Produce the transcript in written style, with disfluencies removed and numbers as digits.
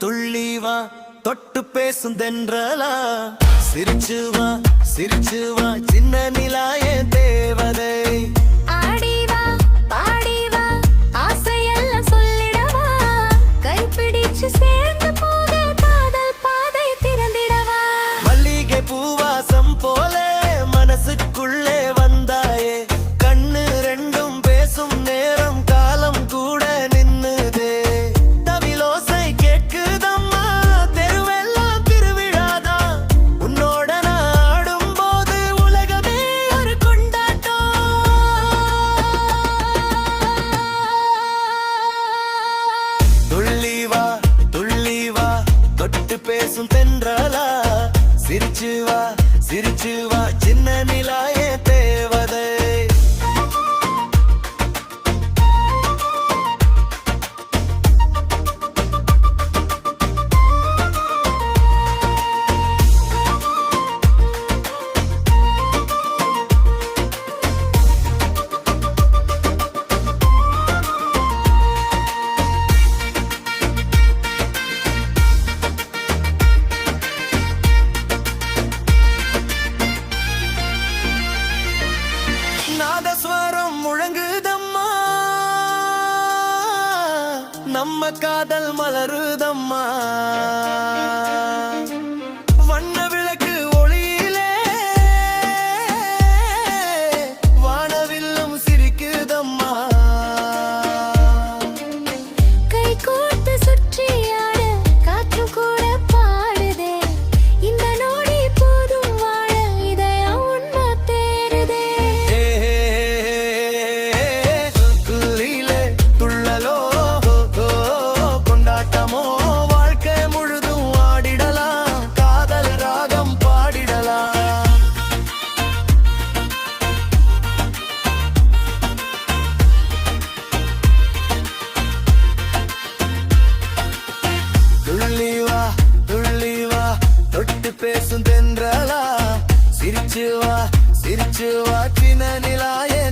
துள்ளி வா தொட்டு பேசும் தென்றலா சிரிச்சு வா சின்ன நிலாய தேவதை ஆடி வா பாடி வா ஆசையெல்லாம் சொல்லிடவா கைப்பிடிச்சு சேர்ந்து போக காதல் பாதை திறந்திடவா மல்லிகை பூவாசம் போல மனசுக்குள்ளே வந்தாயே கண்ணு ரெண்டும் பேசும் நேரம் காலம் கூட நின்னுதே தவிலோசை கேட்குதம்மா தெருவெல்லாம் திருவிழாதா உன்னோட நான் ஆடும்போது உலகமே ஒரு கொண்டாட்டம் துள்ளி வா தொட்டு பேசும் தென்றலா சிரிச்சு வா சின்ன நிலாயே தேவதை நாதஸ்வரம் முழங்குதம்மா நம்ம காதல் மலருதம்மா வண்ண விளக்கு ஒளியிலே வானவில்லும் சிரிக்குதம்மா கை கோர்த்து சுற்றி ஆட காற்று கூட பாடுதே இந்த நொடி போதும் வாழ இதயம் உண்மை தேருதே துள்ளலோ கொண்டாட்டமோ வாழ்க்கை முழுதும் ஆடிடலாம் காதல் ராகம் பாடிடலாம் துள்ளி வா தொட்டு பேசும் தென்றலா சிரிச்சு வா சின்ன நிலாயே